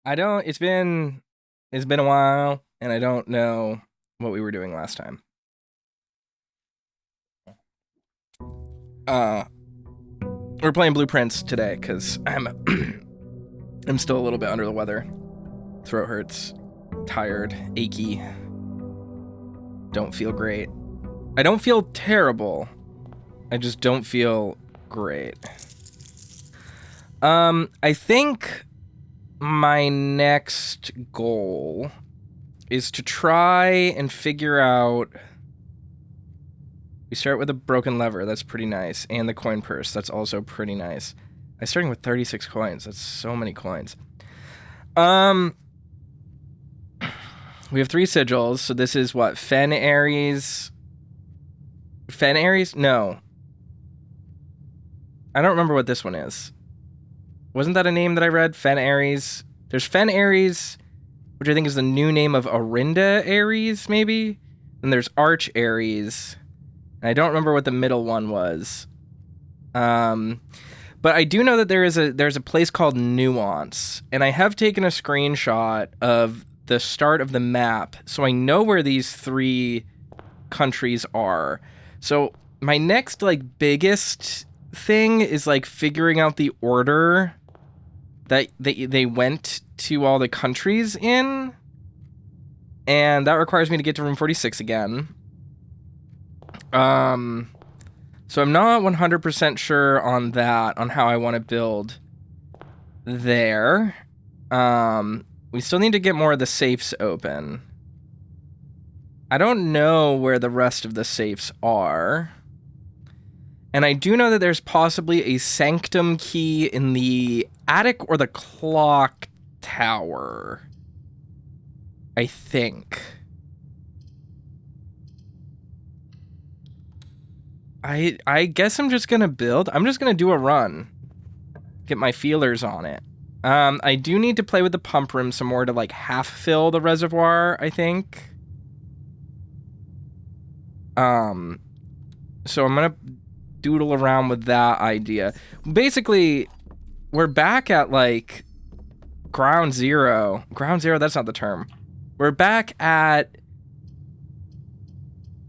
I don't. It's been a while, and I don't know what we were doing last time. Uh, we're playing Blueprints today because I'm I'm still a little bit under the weather. Throat hurts, tired, achy. Don't feel great. I don't feel terrible. I just don't feel great. I think my next goal is to try and figure out. We start with a broken lever, that's pretty nice, and the coin purse, that's also pretty nice. I'm starting with 36 coins, that's so many coins. We have 3 sigils, so this is what, Fen Ares? Fen Ares? No. I don't remember what this one is. Wasn't that a name that I read? Fen Ares? There's Fen Ares, which I think is the new name of Arinda Ares, maybe? And there's Arch Ares. I don't remember what the middle one was. But I do know that there's a place called Nuance, and I have taken a screenshot of the start of the map, so I know where these 3 countries are. So my next biggest thing is figuring out the order that they went to all the countries in, and that requires me to get to room 46 again. So I'm not 100% sure on that, on how I want to build there. We still need to get more of the safes open. I don't know where the rest of the safes are. And I do know that there's possibly a sanctum key in the attic or the clock tower. I think. I guess I'm just gonna build. I'm just gonna do a run. Get my feelers on it. I do need to play with the pump room some more to half fill the reservoir, I think. So I'm gonna doodle around with that idea. Basically, we're back at ground zero. Ground zero, that's not the term. We're back at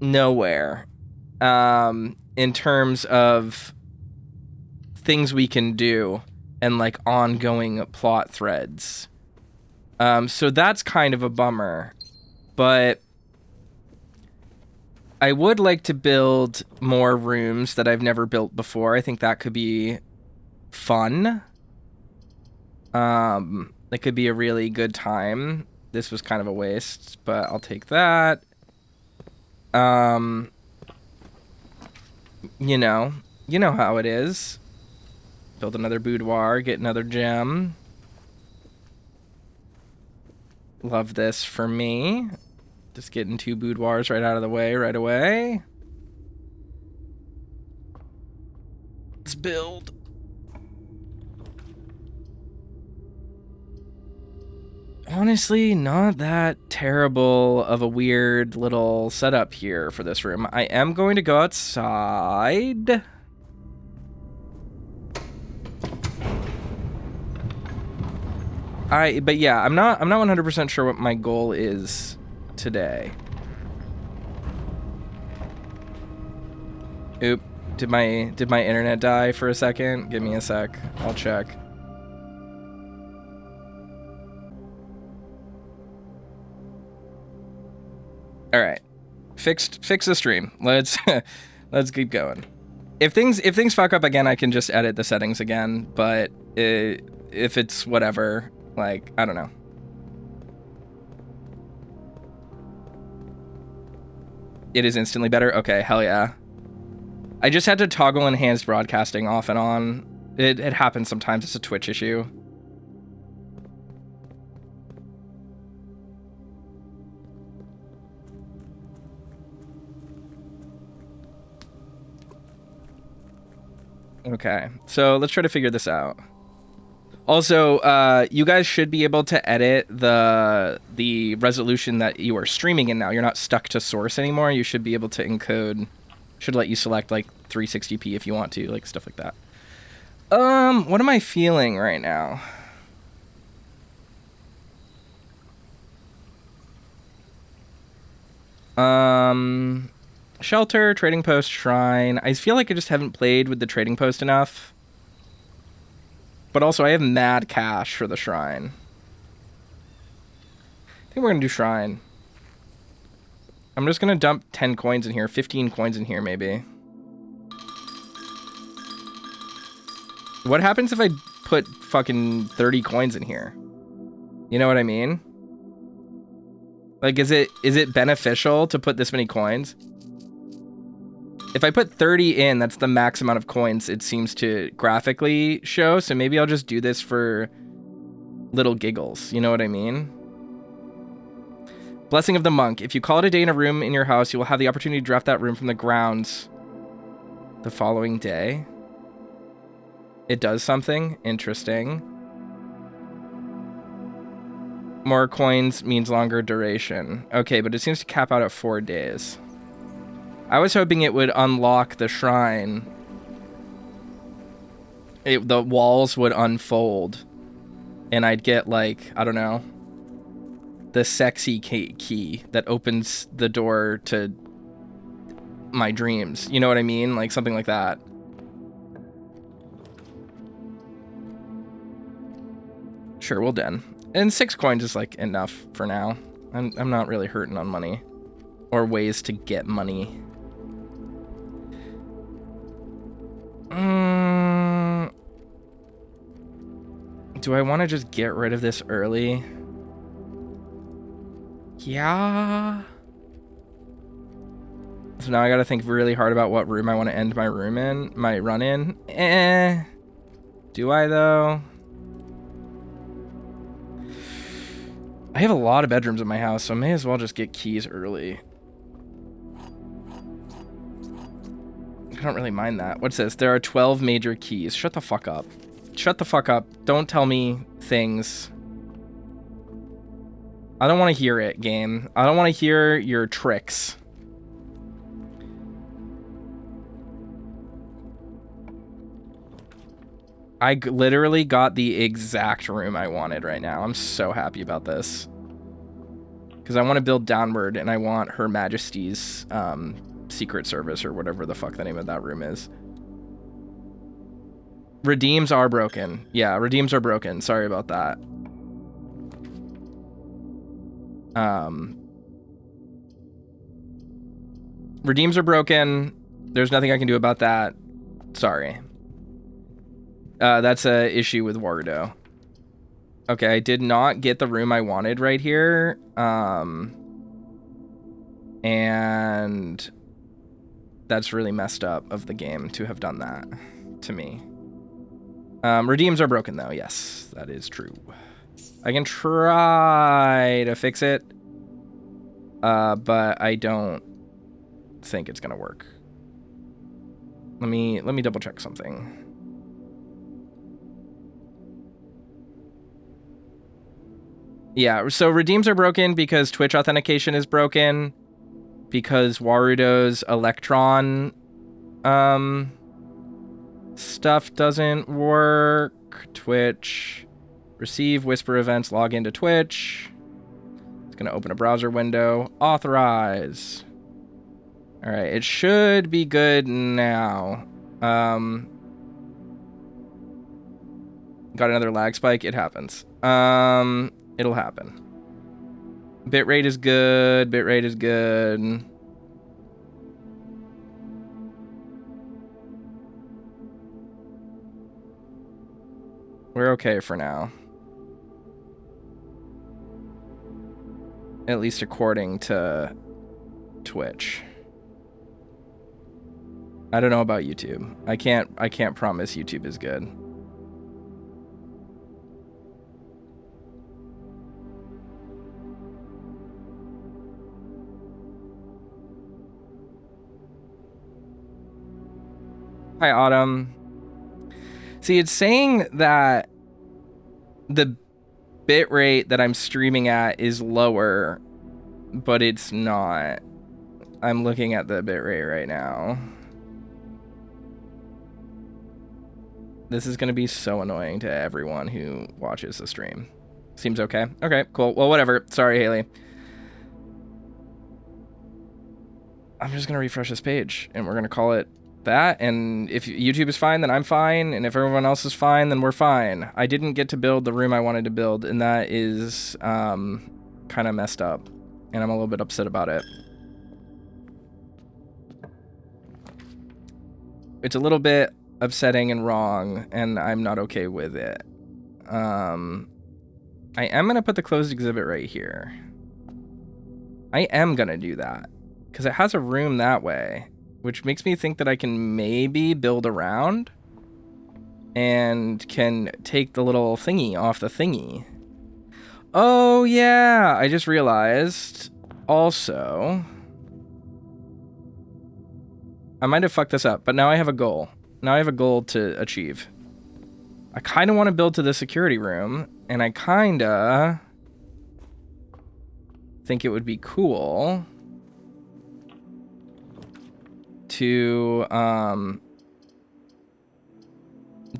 nowhere. In terms of things we can do and ongoing plot threads. So that's kind of a bummer, but I would like to build more rooms that I've never built before. I think that could be fun. It could be a really good time. This was kind of a waste, but I'll take that. You know how it is. Build another boudoir, get another gem. Love this for me. Just getting 2 boudoirs right out of the way right away. Let's build. Honestly, not that terrible of a weird little setup here for this room. I am going to go outside. But yeah, I'm not 100% sure what my goal is today. Oop, did my internet die for a second? Give me a sec. I'll check. All right, fix the stream. Let's keep going. If things fuck up again, I can just edit the settings again. But if it's whatever, I don't know. It is instantly better. Okay, hell yeah. I just had to toggle enhanced broadcasting off and on. It happens sometimes. It's a Twitch issue. Okay, so let's try to figure this out. Also, you guys should be able to edit the resolution that you are streaming in now. You're not stuck to source anymore. You should be able to encode. Should let you select 360p if you want to, stuff like that. What am I feeling right now? Shelter, trading post, shrine. I feel like I just haven't played with the trading post enough. But also, I have mad cash for the shrine. I think we're gonna do shrine. I'm just gonna dump 10 coins in here, 15 coins in here, maybe. What happens if I put fucking 30 coins in here? You know what I mean? Like, is it beneficial to put this many coins? If I put 30 in, that's the max amount of coins it seems to graphically show. So maybe I'll just do this for little giggles. You know what I mean? Blessing of the Monk. If you call it a day in a room in your house, you will have the opportunity to draft that room from the grounds the following day. It does something interesting. More coins means longer duration. Okay, but it seems to cap out at 4 days. I was hoping it would unlock the shrine. The walls would unfold. And I'd get, like, I don't know, the sexy key that opens the door to my dreams. You know what I mean? Like, something like that. Sure, we'll den. And 6 coins is, like, enough for now. I'm not really hurting on money. Or ways to get money. Do I want to just get rid of this early? Yeah. So now I gotta think really hard about what room I want to end my run in. Do I though? I have a lot of bedrooms in my house, so I may as well just get keys early. I don't really mind that. What's this? There are 12 major keys. Shut the fuck up. Shut the fuck up. Don't tell me things. I don't want to hear it, game. I don't want to hear your tricks. I literally got the exact room I wanted right now. I'm so happy about this. Because I want to build downward, and I want Her Majesty's Secret Service, or whatever the fuck the name of that room is. Redeems are broken. Yeah, redeems are broken. Sorry about that. Redeems are broken. There's nothing I can do about that. Sorry. That's a issue with Warudo. Okay, I did not get the room I wanted right here. And that's really messed up of the game to have done that to me. Redeems are broken though. Yes, that is true. I can try to fix it. But I don't think it's gonna work. Let me double check something. Yeah, so redeems are broken because Twitch authentication is broken, because Warudo's Electron stuff doesn't work. Twitch, receive whisper events, log into Twitch. It's gonna open a browser window. Authorize. All right, it should be good now. Got another lag spike. It happens. It'll happen. Bitrate is good. Bitrate is good. We're okay for now. At least according to Twitch. I don't know about YouTube. I can't promise YouTube is good. Hi, Autumn. See, it's saying that the bitrate that I'm streaming at is lower, but it's not. I'm looking at the bitrate right now. This is going to be so annoying to everyone who watches the stream. Seems okay? Okay, cool. Well, whatever. Sorry, Haley. I'm just going to refresh this page, and we're going to call it that. And if YouTube is fine, then I'm fine. And if everyone else is fine, then we're fine. I didn't get to build the room I wanted to build, and that is kind of messed up. And I'm a little bit upset about it. It's a little bit upsetting and wrong, and I'm not okay with it. I am going to put the closed exhibit right here. I am going to do that, because it has a room that way, which makes me think that I can maybe build around and can take the little thingy off the thingy. Oh, yeah, I just realized also... I might have fucked this up, but now I have a goal. Now I have a goal to achieve. I kind of want to build to the security room, and I kind of think it would be cool to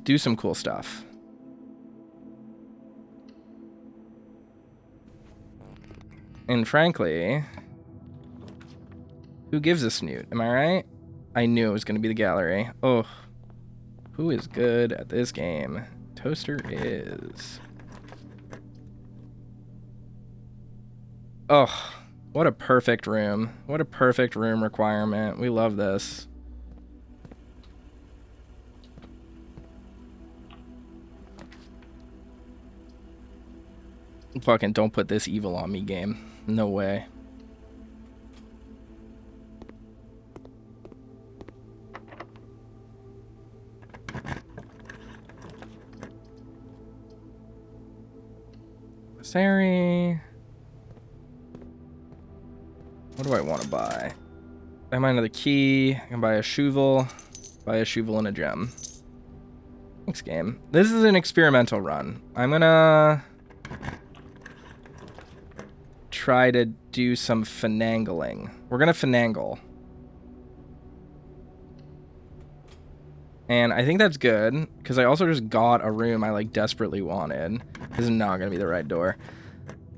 do some cool stuff. And frankly, who gives a snoot? Am I right? I knew it was going to be the gallery. Oh, who is good at this game? Toaster is. Oh, what a perfect room. What a perfect room requirement. We love this. Fucking don't put this evil on me, game. No way. Sari. What do I want to buy? I might another key. I can buy a shovel. Buy a shovel and a gem. Thanks, game. This is an experimental run. I'm gonna try to do some finagling. We're gonna finagle. And I think that's good, because I also just got a room I, like, desperately wanted. This is not going to be the right door.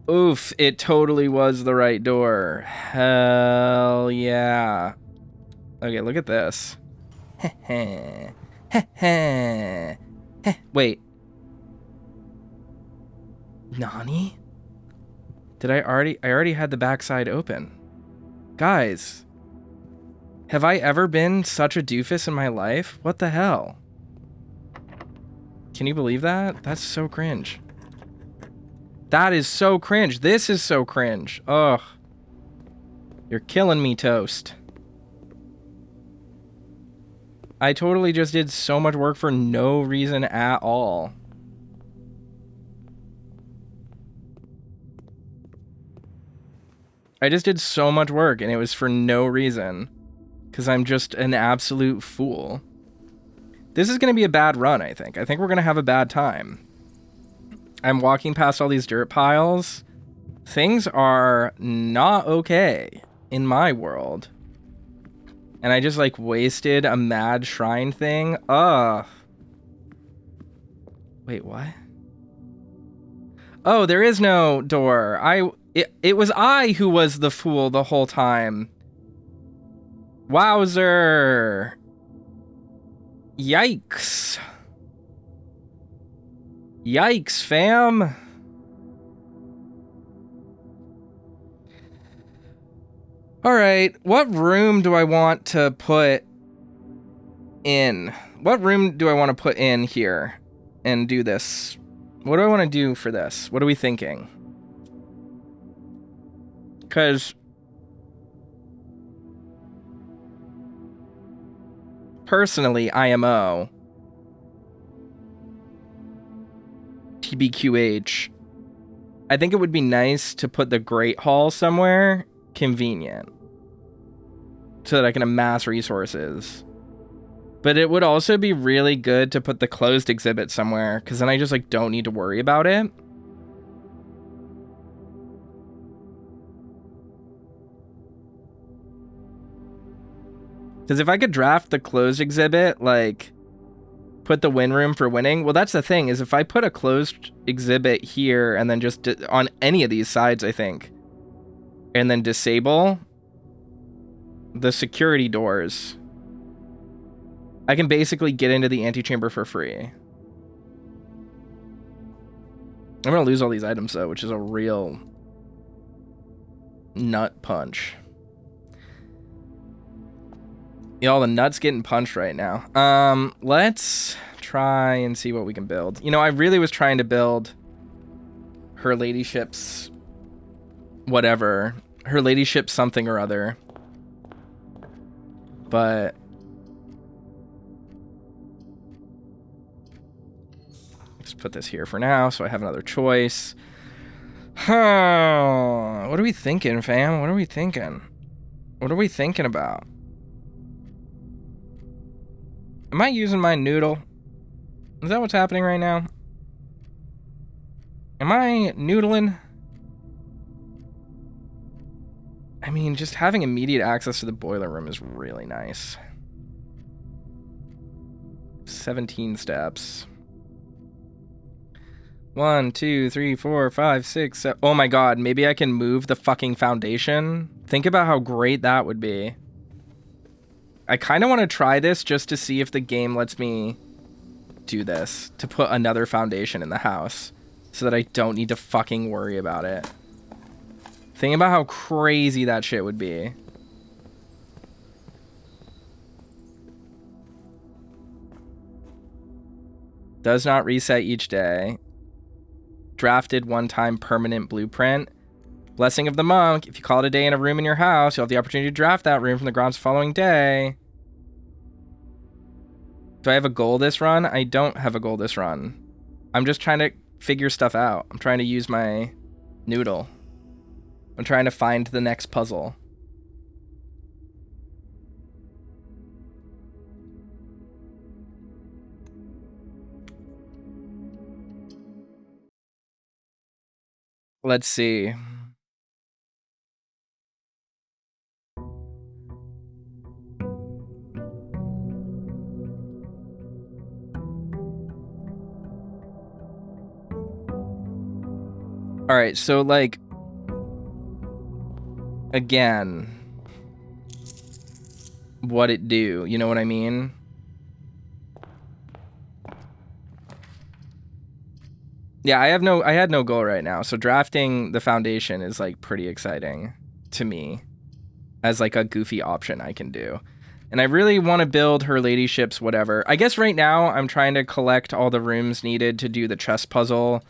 Oof, it totally was the right door. Hell yeah. Okay, look at this. Wait. Nani? Did I already had the backside open. Guys. Have I ever been such a doofus in my life? What the hell? Can you believe that? That's so cringe. That is so cringe. This is so cringe. Ugh. You're killing me, Toast. I totally just did so much work for no reason at all. I just did so much work and it was for no reason. Because I'm just an absolute fool. This is going to be a bad run, I think. I think we're going to have a bad time. I'm walking past all these dirt piles. Things are not okay in my world. And I just, like, wasted a mad shrine thing. Ugh. Wait, what? Oh, there is no door. It was I who was the fool the whole time. Wowzer. Yikes. Yikes, fam. All right, what room do I want to put in? What room do I want to put in here and do this? What do I want to do for this? What are we thinking? Because personally, IMO, TBQH, I think it would be nice to put the Great Hall somewhere convenient so that I can amass resources. But it would also be really good to put the closed exhibit somewhere, because then I just, like, don't need to worry about it. Because if I could draft the closed exhibit, like, put the win room for winning, well, that's the thing, is if I put a closed exhibit here and then just on any of these sides, I think, and then disable, the security doors. I can basically get into the antechamber for free. I'm gonna lose all these items though, which is a real nut punch. Yeah, all the nuts getting punched right now. Let's try and see what we can build. You know, I really was trying to build her ladyship's whatever. Her ladyship something or other. But let's put this here for now so I have another choice. Huh. What are we thinking, fam? What are we thinking? What are we thinking about? Am I using my noodle? Is that what's happening right now? Am I noodling? I mean, just having immediate access to the boiler room is really nice. 17 steps. 1, 2, 3, 4, 5, 6, 7. Oh my god, maybe I can move the fucking foundation. Think about how great that would be. I kind of want to try this just to see if the game lets me do this. To put another foundation in the house. So that I don't need to fucking worry about it. Think about how crazy that shit would be. Does not reset each day. Drafted one-time permanent blueprint. Blessing of the monk. If you call it a day in a room in your house, you'll have the opportunity to draft that room from the grounds the following day. Do I have a goal this run? I don't have a goal this run. I'm just trying to figure stuff out. I'm trying to use my noodle. I'm trying to find the next puzzle. Let's see. All right, so like, again, what it do? You know what I mean? Yeah, I had no goal right now. So drafting the foundation is like pretty exciting to me as like a goofy option I can do. And I really want to build her ladyship's whatever. I guess right now I'm trying to collect all the rooms needed to do the chess puzzle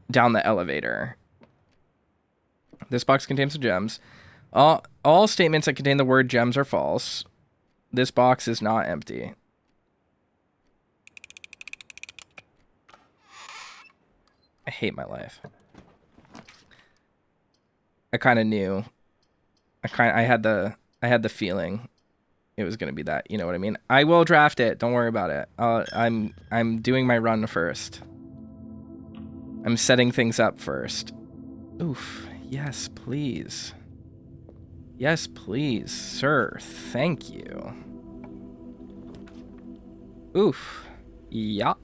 down the elevator. This box contains some gems. All statements that contain the word gems are false. This box is not empty. I hate my life. I kind of knew. I had the feeling it was gonna be that. You know what I mean? I will draft it. Don't worry about it. I'm doing my run first. I'm setting things up first. Oof. Yes, please. Yes, please, sir. Thank you. Oof. Yeah.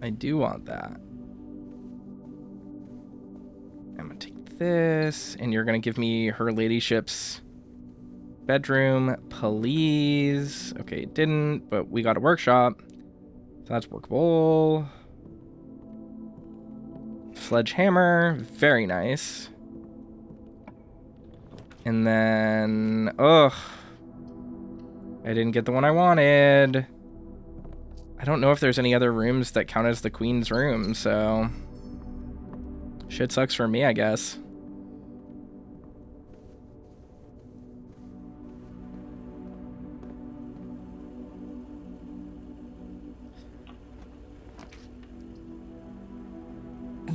I do want that. I'm gonna take this, and you're gonna give me her ladyship's bedroom, please. Okay, it didn't, but we got a workshop. So that's workable. Sledgehammer, very nice. And then, ugh. I didn't get the one I wanted. I don't know if there's any other rooms that count as the queen's room, so shit sucks for me, I guess.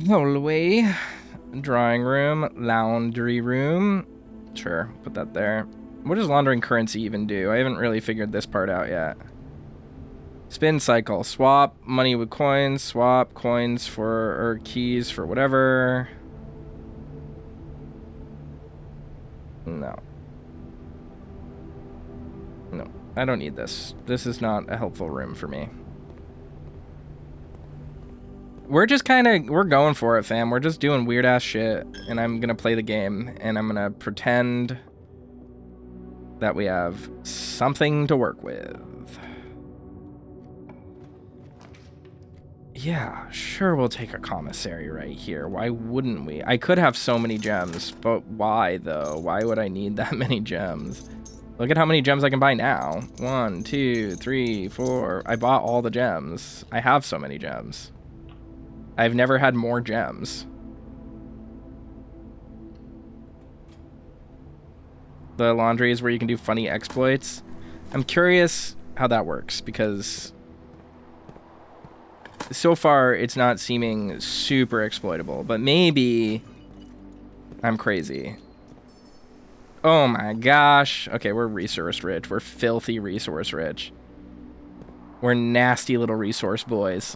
Hallway, drawing room, laundry room. Sure, put that there. What does laundering currency even do? I haven't really figured this part out yet. Spin cycle. Swap money with coins. Swap coins for, or keys for whatever. No. No, I don't need this. This is not a helpful room for me. We're just we're going for it, fam. We're just doing weird ass shit. And I'm gonna play the game. And I'm gonna pretend that we have something to work with. Yeah, sure, we'll take a commissary right here. Why wouldn't we? I could have so many gems, but why, though? Why would I need that many gems? Look at how many gems I can buy now. 1, 2, 3, 4. I bought all the gems. I have so many gems. I've never had more gems. The laundry is where you can do funny exploits. I'm curious how that works, because so far it's not seeming super exploitable, but maybe I'm crazy. Oh my gosh. Okay, we're resource rich. We're filthy resource rich. We're nasty little resource boys.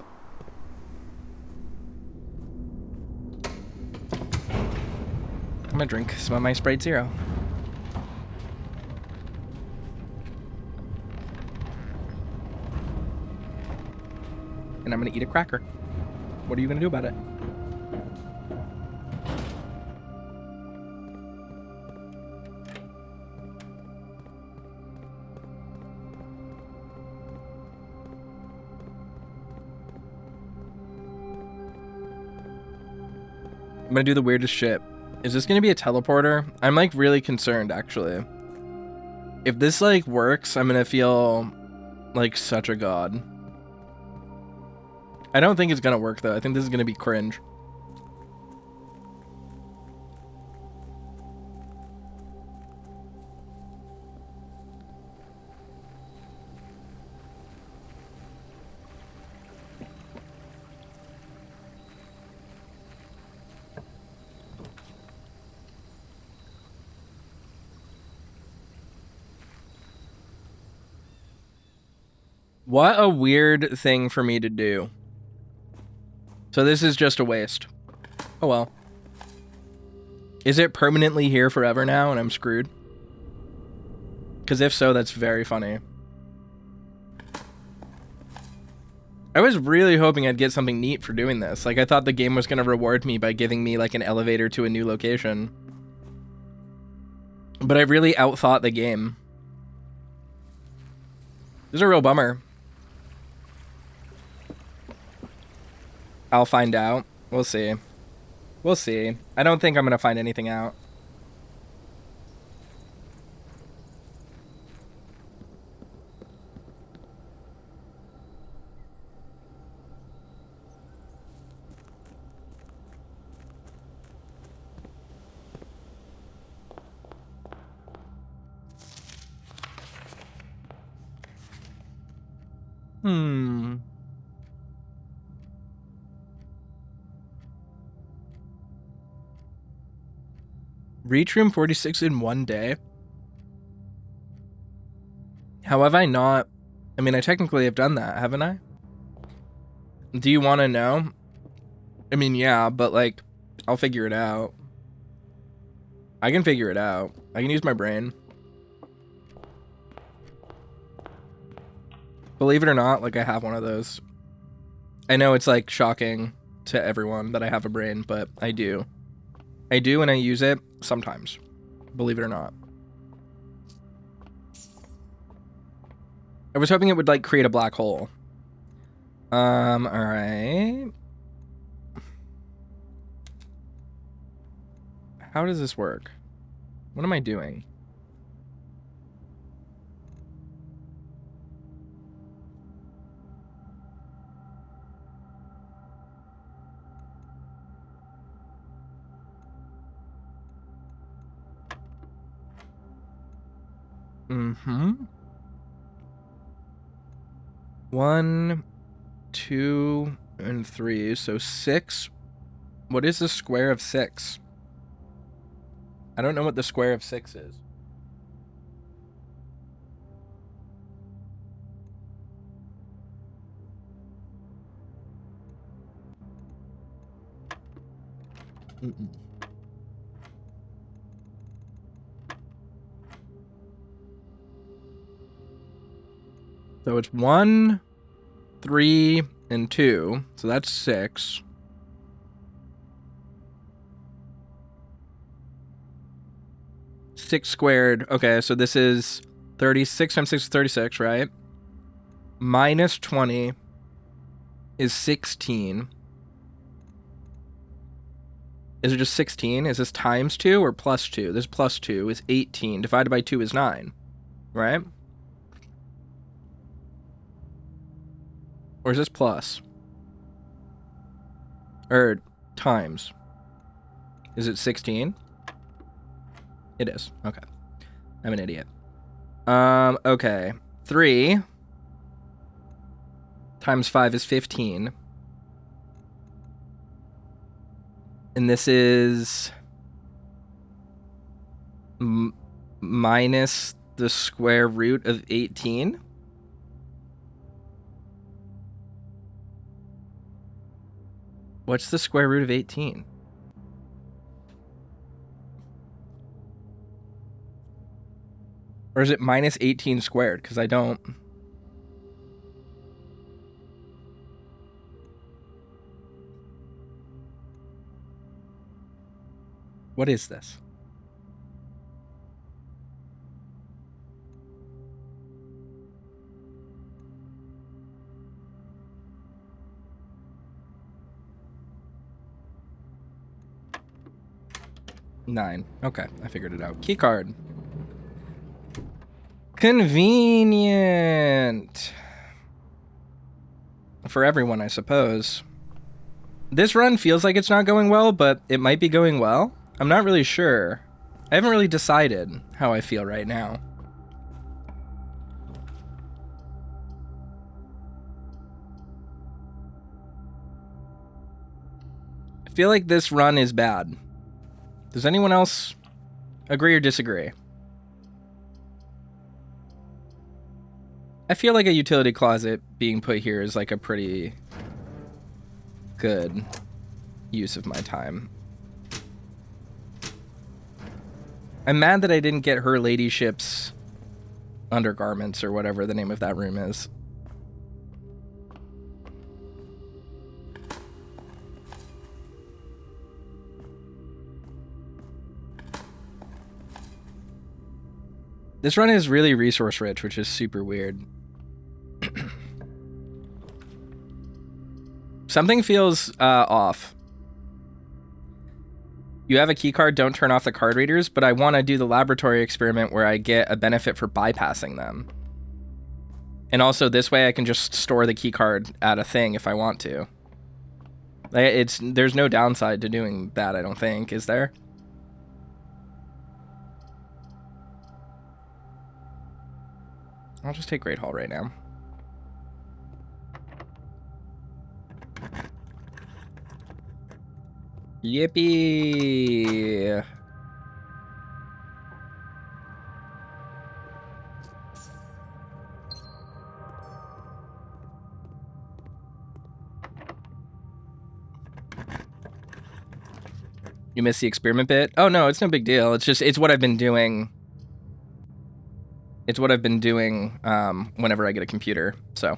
I'm gonna drink some of my Sprite Zero. And I'm gonna eat a cracker. What are you gonna do about it? I'm gonna do the weirdest shit. Is this gonna be a teleporter? I'm like really concerned, actually. If this like works, I'm gonna feel like such a god. I don't think it's gonna work though. I think this is gonna be cringe. What a weird thing for me to do. So this is just a waste. Oh well. Is it permanently here forever now and I'm screwed? Because if so, that's very funny. I was really hoping I'd get something neat for doing this. Like, I thought the game was going to reward me by giving me, like, an elevator to a new location. But I really outthought the game. This is a real bummer. I'll find out. We'll see. We'll see. I don't think I'm going to find anything out. Reach room 46 in one day? How have I not? I mean, I technically have done that, haven't I? Do you want to know? I mean, yeah, but like, I'll figure it out. I can figure it out. I can use my brain. Believe it or not, like, I have one of those. I know it's like shocking to everyone that I have a brain, but I do. I do, and I use it sometimes. Believe it or not. I was hoping it would like create a black hole. Alright. How does this work? What am I doing? Mm-hmm. 1, 2, and 3. So 6. What is the square of 6? I don't know what the square of 6 is. So it's 1, 3, and 2. So that's 6. 6 squared. Okay, so this is 36 times 6 is 36, right? Minus 20 is 16. Is it just 16? Is this times 2 or plus 2? This plus 2 is 18. Divided by 2 is 9, right? Or is this plus? Or times? Is it 16? It is. Okay. I'm an idiot. Okay. 3 times 5 is 15. And this is minus the square root of 18. What's the square root of 18? Or is it minus 18 squared? Because I don't... What is this? Nine. Okay, I figured it out. Key card. Convenient. For everyone, I suppose. This run feels like it's not going well, but it might be going well. I'm not really sure. I haven't really decided how I feel right now. I feel like this run is bad. Does anyone else agree or disagree? I feel like a utility closet being put here is like a pretty good use of my time. I'm mad that I didn't get her ladyship's undergarments or whatever the name of that room is. This run is really resource rich, which is super weird. Something feels off. You have a key card, don't turn off the card readers, but I want to do the laboratory experiment where I get a benefit for bypassing them. And also this way I can just store the key card at a thing if I want to. There's no downside to doing that, I don't think, is there? I'll just take Great Hall right now. Yippee! You missed the experiment bit? Oh no, it's no big deal. It's what I've been doing. It's what I've been doing whenever I get a computer, so.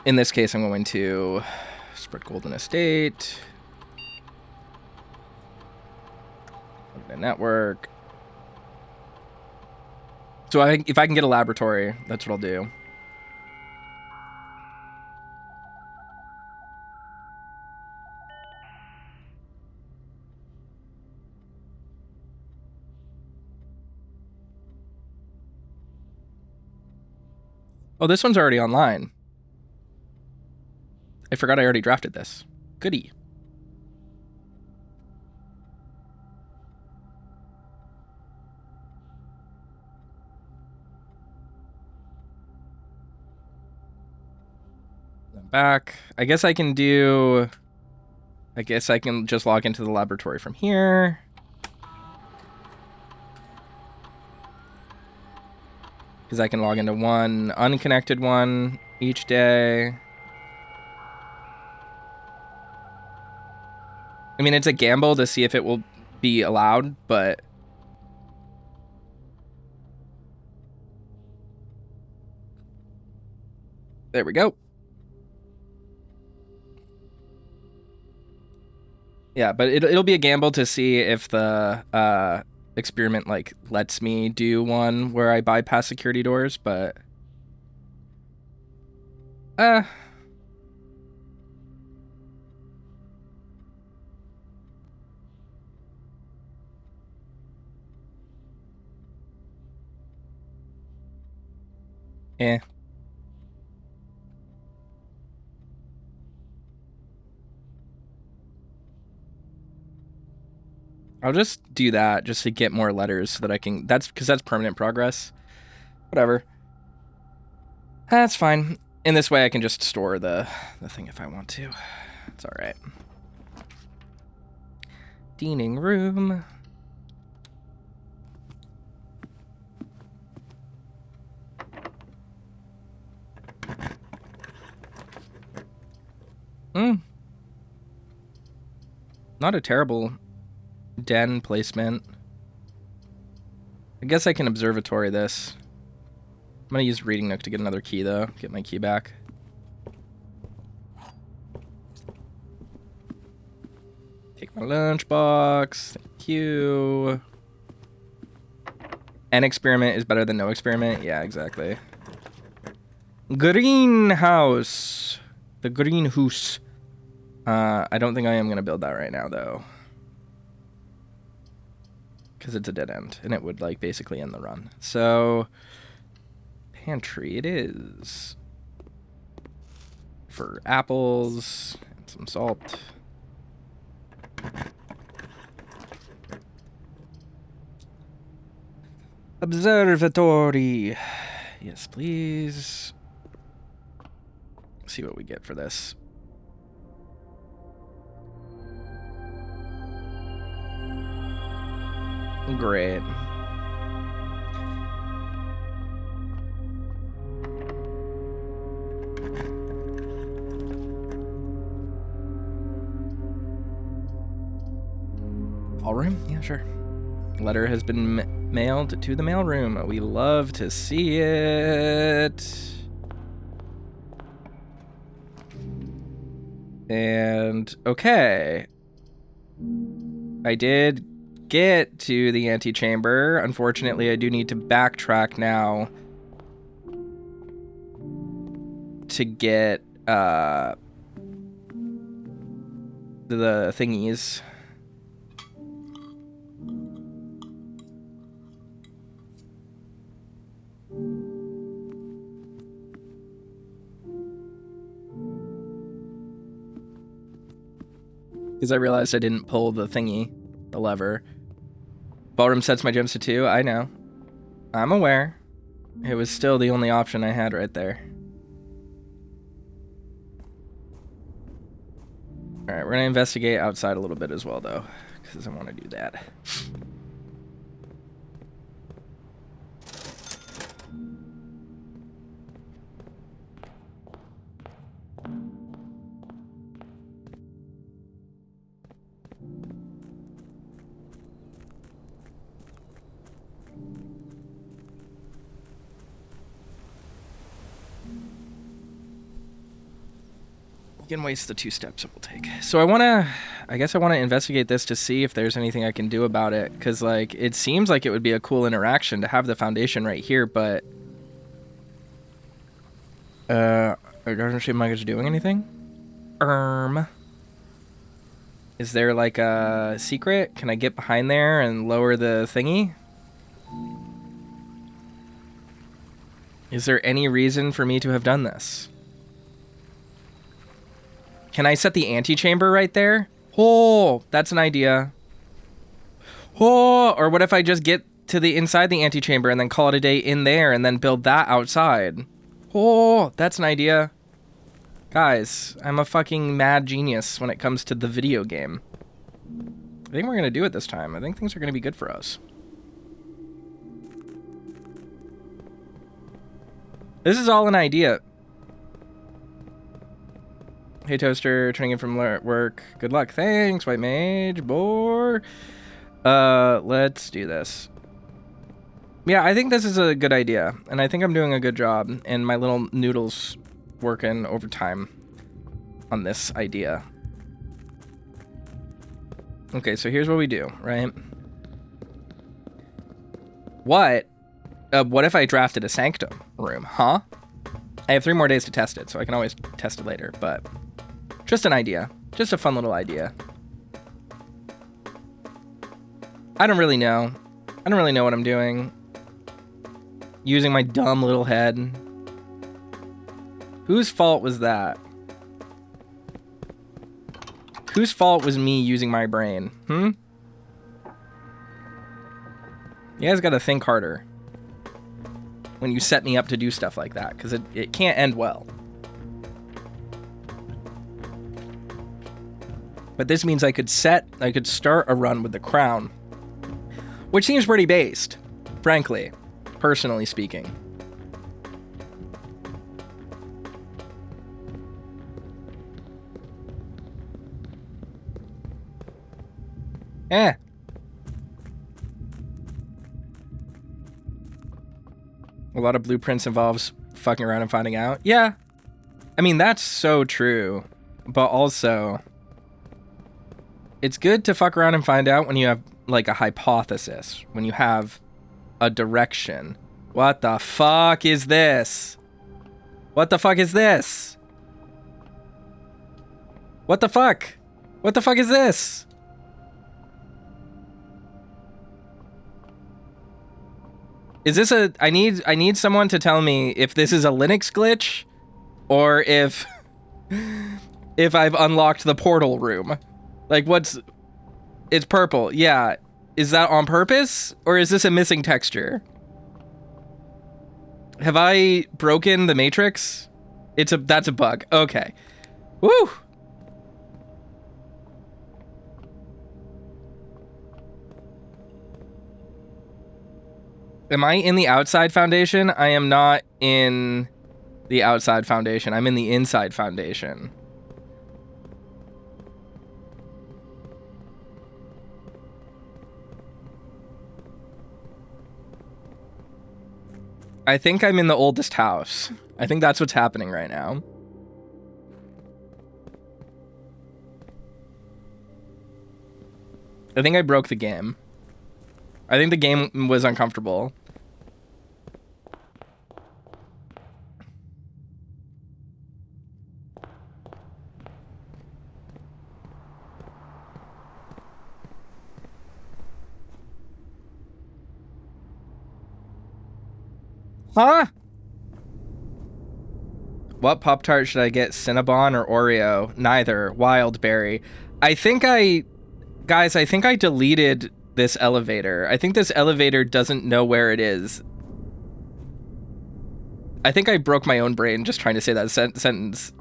In this case, I'm going to spread Golden Estate. The network. So if I can get a laboratory, that's what I'll do. Oh, this one's already online. I forgot I already drafted this. Goody. I'm back. I guess I can just log into the laboratory from here. Because I can log into one unconnected one each day. I mean, it's a gamble to see if it will be allowed, but... There we go. Yeah, but it'll be a gamble to see if the experiment like lets me do one where I bypass security doors, but eh. I'll just do that just to get more letters so that I can, that's because that's permanent progress. Whatever. That's fine. In this way I can just store the thing if I want to. It's all right. Deaning room. Not a terrible den placement. I guess I can observatory this. I'm gonna use reading nook to get another key though. Get my key back. Take my lunchbox. Thank you. An experiment is better than no experiment. Yeah, exactly. Greenhouse. The greenhouse. I don't think I am gonna build that right now though. Because it's a dead end and it would like basically end the run. So pantry it is. For apples and some salt. Observatory. Yes, please. See what we get for this. Great. Ballroom? Yeah, sure. Letter has been mailed to the mailroom. We love to see it. And okay. I did get to the antechamber. Unfortunately, I do need to backtrack now to get the thingies. Because I realized I didn't pull the thingy, the lever. Ballroom sets my gems to 2. I know. I'm aware. It was still the only option I had right there. Alright, we're going to investigate outside a little bit as well, though. Because I want to do that. You can waste the 2 steps it will take. So I guess I want to investigate this to see if there's anything I can do about it. Because, like, it seems like it would be a cool interaction to have the foundation right here, but... it doesn't seem like it's doing anything. Is there, like, a secret? Can I get behind there and lower the thingy? Is there any reason for me to have done this? Can I set the antechamber right there? Oh, that's an idea. Oh, or what if I just get to the inside the antechamber and then call it a day in there and then build that outside? Oh, that's an idea. Guys, I'm a fucking mad genius when it comes to the video game. I think we're going to do it this time. I think things are going to be good for us. This is all an idea. Hey, Toaster, turning in from work. Good luck. Thanks, White Mage. Boar. Let's do this. Yeah, I think this is a good idea. And I think I'm doing a good job. And my little noodle's working overtime on this idea. Okay, so here's what we do, right? What if I drafted a sanctum room, huh? I have 3 more days to test it, so I can always test it later, but just an idea. Just a fun little idea. I don't really know. I don't really know what I'm doing. Using my dumb little head. Whose fault was that? Whose fault was me using my brain? You guys gotta think harder when you set me up to do stuff like that, because it can't end well. But this means I could start a run with the crown, which seems pretty based, frankly, personally speaking. A lot of blueprints involves fucking around and finding out. Yeah. I mean, that's so true. But also, it's good to fuck around and find out when you have, like, a hypothesis. When you have a direction. What the fuck is this? What the fuck is this? What the fuck? What the fuck is this? Is this a... I need someone to tell me if this is a Linux glitch or if I've unlocked the portal room. Like, what's... It's purple. Yeah. Is that on purpose? Or is this a missing texture? Have I broken the matrix? That's a bug. Okay. Woo! Am I in the outside foundation? I am not in the outside foundation. I'm in the inside foundation. I think I'm in the oldest house. I think that's what's happening right now. I think I broke the game. I think the game was uncomfortable. Huh? What Pop-Tart should I get? Cinnabon or Oreo? Neither. Wildberry. Guys, I think I deleted this elevator. I think this elevator doesn't know where it is. I think I broke my own brain just trying to say that sentence.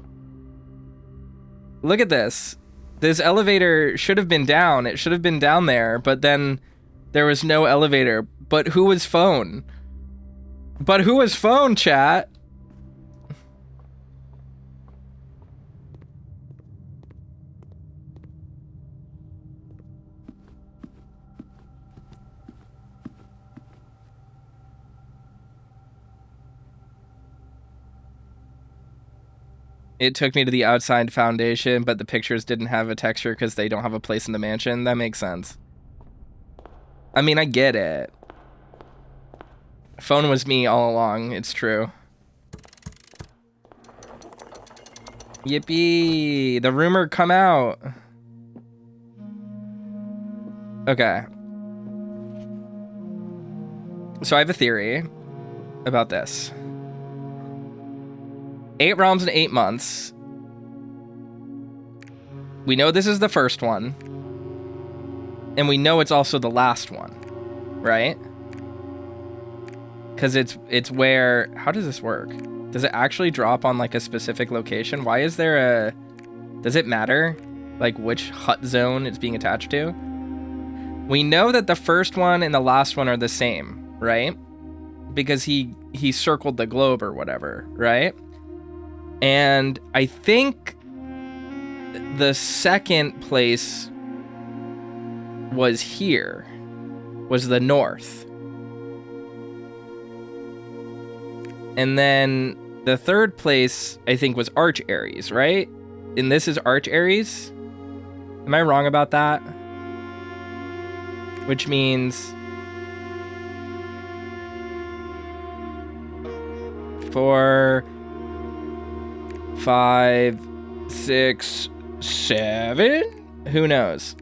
Look at this. This elevator should have been down. It should have been down there, but then there was no elevator. But who was phone? But who was phone, chat? It took me to the outside foundation, but the pictures didn't have a texture because they don't have a place in the mansion. That makes sense. I mean, I get it. Phone was me all along. It's true. Yippee! The rumor come out. Okay. So I have a theory about this. 8 realms in 8 months. We know this is the first one. And we know it's also the last one. Right? Because it's where... How does this work? Does it actually drop on, like, a specific location? Why is there a... Does it matter, like, which hut zone it's being attached to? We know that the first one and the last one are the same, right? Because he circled the globe or whatever, right? And I think the second place was here, was the north. And then the third place, I think, was Arch Aries, right? And this is Arch Aries? Am I wrong about that? which means 4, 5, 6, 7? Who knows?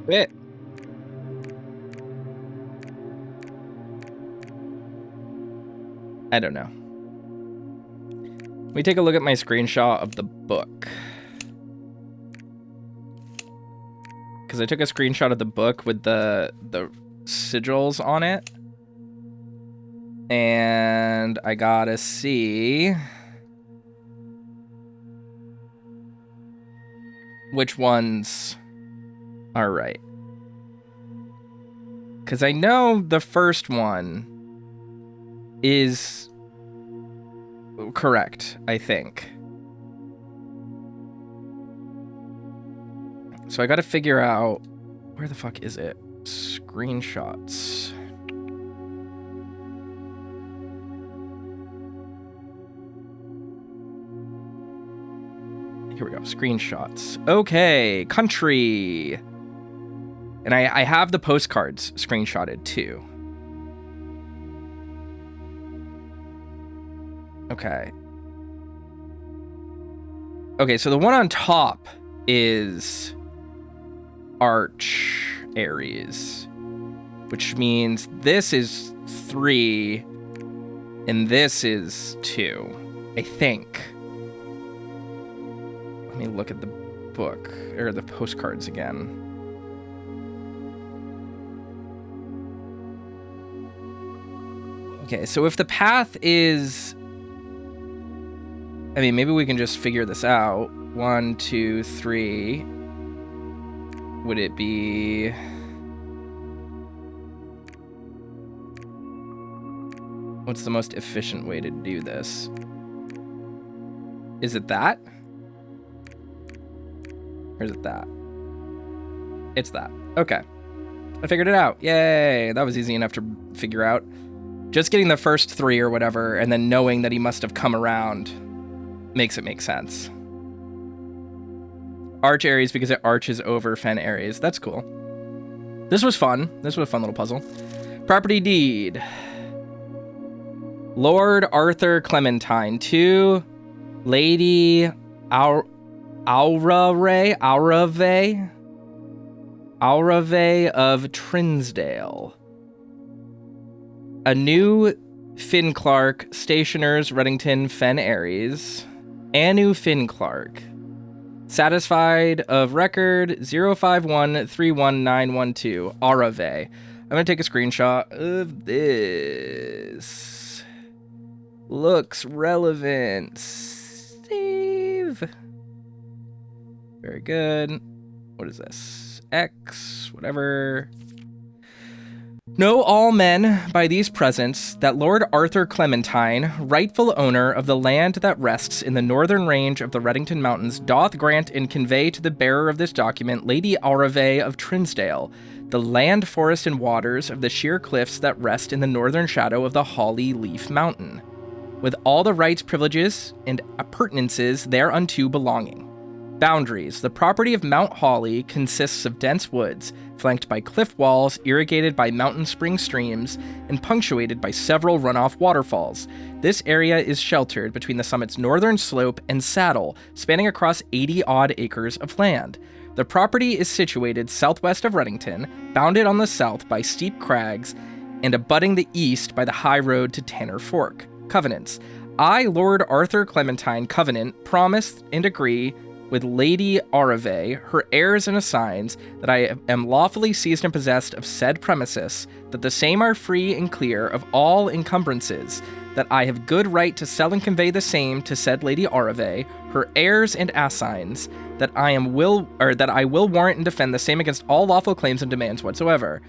It. I don't know. Let me take a look at my screenshot of the book. Because I took a screenshot of the book with the sigils on it. And I gotta see which ones are right. Because I know the first one is correct, I think. So I gotta figure out, where the fuck is it? Screenshots. Here we go, screenshots. Okay, country. And I have the postcards screenshotted too. Okay. Okay, so the one on top is Arch Aries, which means this is 3 and this is 2, I think. Let me look at the book, or the postcards again. Okay, so if the path is... I mean, maybe we can just figure this out. 1, 2, 3. Would it be... What's the most efficient way to do this? Is it that? Or is it that? It's that. Okay. I figured it out. Yay! That was easy enough to figure out. Just getting the first 3 or whatever, and then knowing that he must have come around makes it make sense. Arch Aries because it arches over Fen Aries. That's cool. This was fun. This was a fun little puzzle. Property deed. Lord Arthur Clementine to Lady Aurave of Trinsdale. A new Finn Clark, Stationers, Reddington, Fen Aries. Anu Finn Clark. Satisfied of record 051319112. Arave. I'm going to take a screenshot of this. Looks relevant. Save. Very good. What is this? X, whatever. Know all men by these presents that Lord Arthur Clementine, rightful owner of the land that rests in the northern range of the Reddington Mountains, doth grant and convey to the bearer of this document, Lady Aurave of Trinsdale, the land, forest, and waters of the sheer cliffs that rest in the northern shadow of the Holly Leaf Mountain, with all the rights, privileges, and appurtenances thereunto belonging. Boundaries. The property of Mount Holly consists of dense woods, flanked by cliff walls, irrigated by mountain spring streams, and punctuated by several runoff waterfalls. This area is sheltered between the summit's northern slope and saddle, spanning across 80-odd acres of land. The property is situated southwest of Reddington, bounded on the south by steep crags, and abutting the east by the high road to Tanner Fork. Covenants. I, Lord Arthur Clementine, covenant, promise, and agree with Lady Arave, her heirs and assigns, that I am lawfully seized and possessed of said premises, that the same are free and clear of all encumbrances, that I have good right to sell and convey the same to said Lady Arave, her heirs and assigns, that I will warrant and defend the same against all lawful claims and demands whatsoever.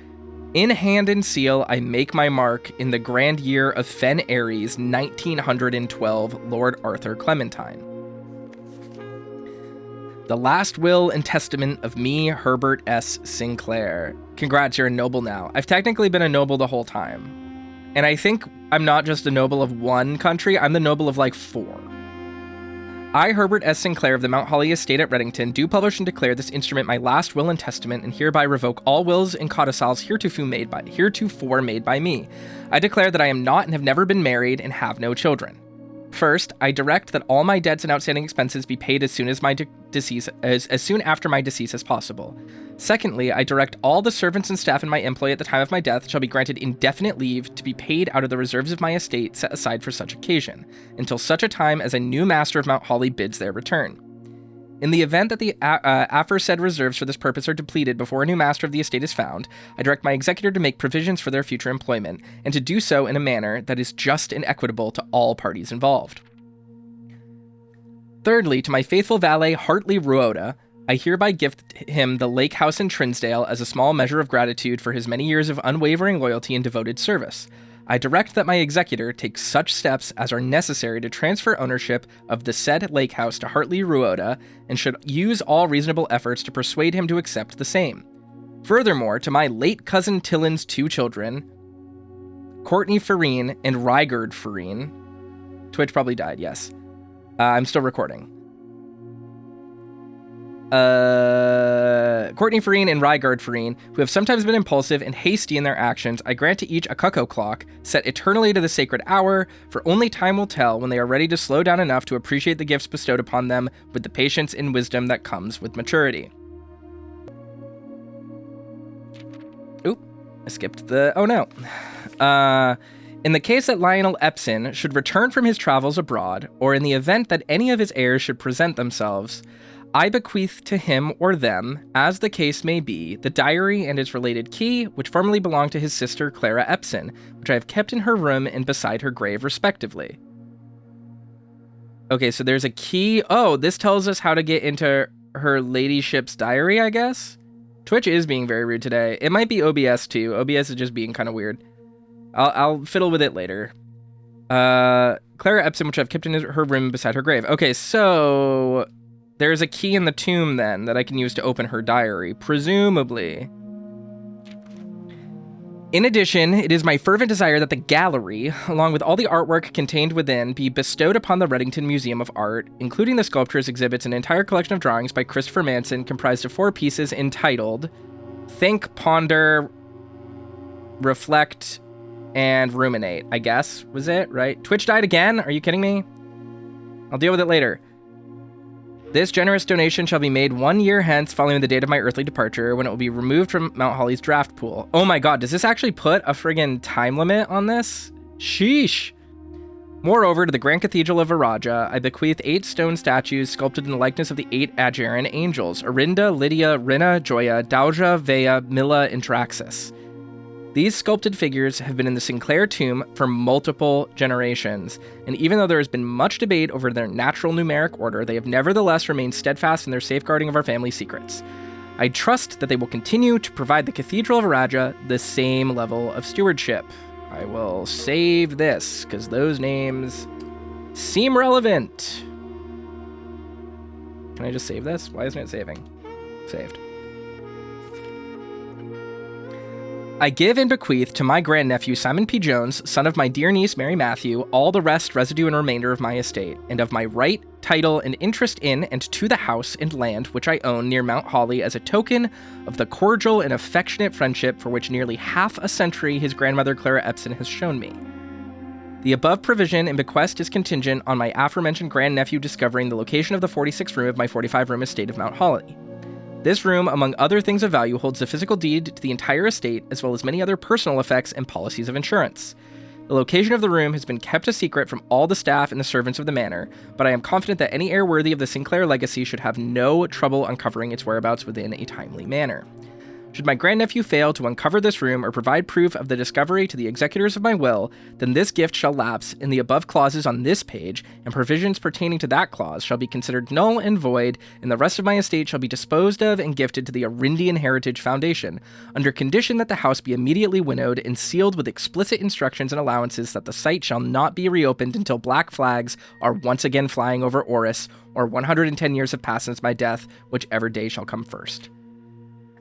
In hand and seal, I make my mark in the grand year of Fen Aries, 1912, Lord Arthur Clementine. The last will and testament of me, Herbert S. Sinclair. Congrats, you're a noble now. I've technically been a noble the whole time. And I think I'm not just a noble of one country, I'm the noble of like 4. I, Herbert S. Sinclair of the Mount Holly Estate at Reddington, do publish and declare this instrument my last will and testament, and hereby revoke all wills and codicils heretofore made by me. I declare that I am not and have never been married and have no children. First, I direct that all my debts and outstanding expenses be paid as soon after my decease as possible. Secondly, I direct all the servants and staff in my employ at the time of my death shall be granted indefinite leave to be paid out of the reserves of my estate set aside for such occasion, until such a time as a new master of Mount Holly bids their return. In the event that the aforesaid reserves for this purpose are depleted before a new master of the estate is found, I direct my executor to make provisions for their future employment, and to do so in a manner that is just and equitable to all parties involved. Thirdly, to my faithful valet, Hartley Ruoda, I hereby gift him the lake house in Trinsdale as a small measure of gratitude for his many years of unwavering loyalty and devoted service. I direct that my executor take such steps as are necessary to transfer ownership of the said lake house to Hartley Ruoda, and should use all reasonable efforts to persuade him to accept the same. Furthermore, to my late cousin Tillin's 2 children, Courtney Farine and Rygard Farine. Twitch probably died, yes. I'm still recording. Courtney Farine and Rygard Farine, who have sometimes been impulsive and hasty in their actions, I grant to each a cuckoo clock, set eternally to the sacred hour, for only time will tell when they are ready to slow down enough to appreciate the gifts bestowed upon them with the patience and wisdom that comes with maturity. Oop, I skipped the... oh no. In the case that Lionel Epson should return from his travels abroad, or in the event that any of his heirs should present themselves, I bequeath to him or them, as the case may be, the diary and its related key, which formerly belonged to his sister Clara Epson, which I have kept in her room and beside her grave, respectively. Okay, so there's a key. Oh, this tells us how to get into her ladyship's diary, I guess? Twitch is being very rude today. It might be OBS, too. OBS is just being kind of weird. I'll fiddle with it later. Clara Epson, which I've kept in her room beside her grave. Okay, so... there's a key in the tomb, then, that I can use to open her diary, presumably. In addition, it is my fervent desire that the gallery, along with all the artwork contained within, be bestowed upon the Reddington Museum of Art, including the sculptures, exhibits, an entire collection of drawings by Christopher Manson, comprised of 4 pieces entitled Think, Ponder, Reflect, and Ruminate, I guess, was it, right? Twitch died again? Are you kidding me? I'll deal with it later. This generous donation shall be made 1 year hence following the date of my earthly departure, when it will be removed from Mount Holly's draft pool. Oh my god, does this actually put a friggin' time limit on this? Sheesh. Moreover, to the Grand Cathedral of Viraja, I bequeath 8 stone statues sculpted in the likeness of the 8 Ageran angels, Arinda, Lydia, Rina, Joya, Dauja, Vea, Milla, and Traxus. These sculpted figures have been in the Sinclair tomb for multiple generations, and even though there has been much debate over their natural numeric order, they have nevertheless remained steadfast in their safeguarding of our family secrets. I trust that they will continue to provide the Cathedral of Viraja the same level of stewardship. I will save this, because those names seem relevant. Can I just save this? Why isn't it saving? Saved. I give and bequeath to my grandnephew Simon P. Jones, son of my dear niece Mary Matthew, all the rest, residue, and remainder of my estate, and of my right, title, and interest in and to the house and land which I own near Mount Holly, as a token of the cordial and affectionate friendship for which nearly half a century his grandmother Clara Epson has shown me. The above provision and bequest is contingent on my aforementioned grandnephew discovering the location of the 46th room of my 45-room estate of Mount Holly. This room, among other things of value, holds the physical deed to the entire estate, as well as many other personal effects and policies of insurance. The location of the room has been kept a secret from all the staff and the servants of the manor, but I am confident that any heir worthy of the Sinclair legacy should have no trouble uncovering its whereabouts within a timely manner. Should my grandnephew fail to uncover this room or provide proof of the discovery to the executors of my will, then this gift shall lapse, and the above clauses on this page and provisions pertaining to that clause shall be considered null and void, and the rest of my estate shall be disposed of and gifted to the Arindian Heritage Foundation, under condition that the house be immediately winnowed and sealed with explicit instructions and allowances that the site shall not be reopened until black flags are once again flying over Oris, or 110 years have passed since my death, whichever day shall come first.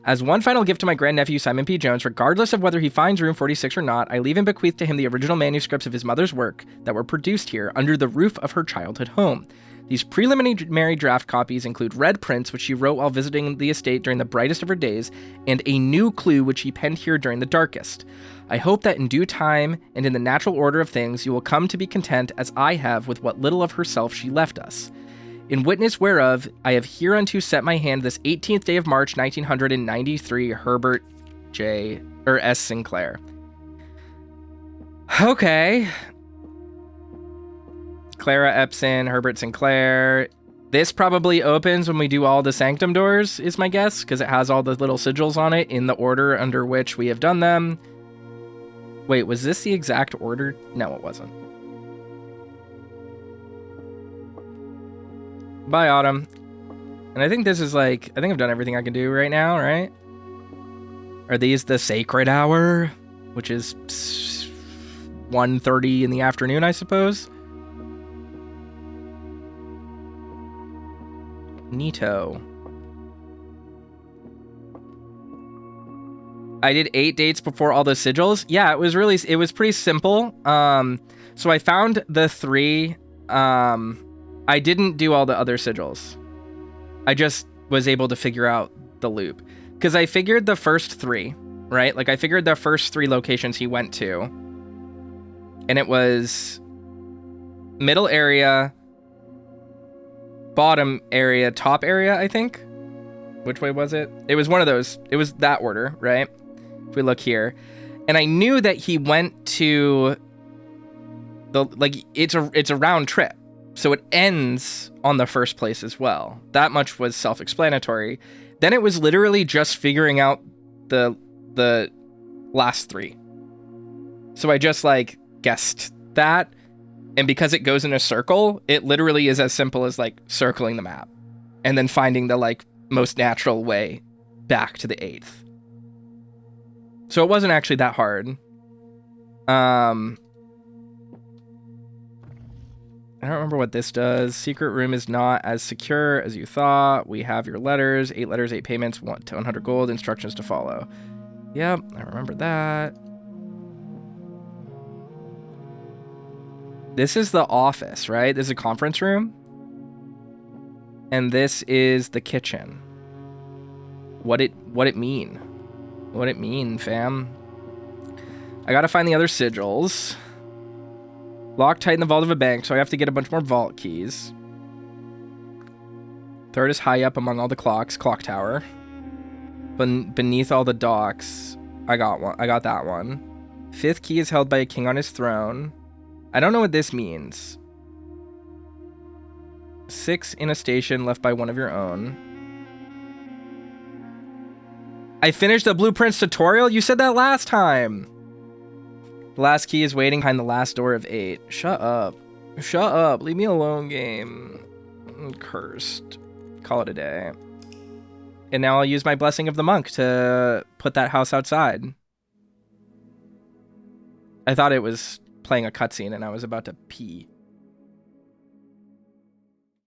As one final gift to my grandnephew Simon P. Jones, regardless of whether he finds room 46 or not, I leave and bequeath to him the original manuscripts of his mother's work that were produced here under the roof of her childhood home. These preliminary draft copies include red prints, which she wrote while visiting the estate during the brightest of her days, and a new clue which she penned here during the darkest. I hope that in due time and in the natural order of things, you will come to be content as I have with what little of herself she left us. In witness whereof, I have hereunto set my hand this 18th day of March, 1993, Herbert S. Sinclair. Okay. Clara Epson, Herbert Sinclair. This probably opens when we do all the sanctum doors, is my guess, because it has all the little sigils on it in the order under which we have done them. Wait, was this the exact order? No, it wasn't. Bye, Autumn. And I think this is I think I've done everything I can do right now, right? Are these the sacred hour? Which is 1:30 in the afternoon, I suppose? Neato. I did 8 dates before all the sigils. Yeah, it was pretty simple. So I found the 3, I didn't do all the other sigils. I just was able to figure out the loop. Because I figured the first 3, right? I figured the first 3 locations he went to. And it was middle area, bottom area, top area, I think. Which way was it? It was one of those. It was that order, right? If we look here. And I knew that he went to it's a round trip. So it ends on the first place as well. That much was self-explanatory. Then it was literally just figuring out the last 3. So I just guessed that. And because it goes in a circle, it literally is as simple as circling the map and then finding the most natural way back to the 8th. So it wasn't actually that hard. I don't remember what this does. Secret room is not as secure as you thought. We have your letters. 8 letters, 8 payments, 100 gold, instructions to follow. Yep, I remember that. This is the office, right? This is a conference room. And this is the kitchen. What it mean? What it mean, fam? I gotta find the other sigils. Locked tight in the vault of a bank, so I have to get a bunch more vault keys. 3rd is high up among all the clocks, clock tower. Beneath all the docks, I got that one. 5th key is held by a king on his throne. I don't know what this means. 6 in a station left by one of your own. I finished the blueprints tutorial? You said that last time. The last key is waiting behind the last door of 8. Shut up. Shut up. Leave me alone, game. I'm cursed. Call it a day. And now I'll use my blessing of the monk to put that house outside. I thought it was playing a cutscene and I was about to pee.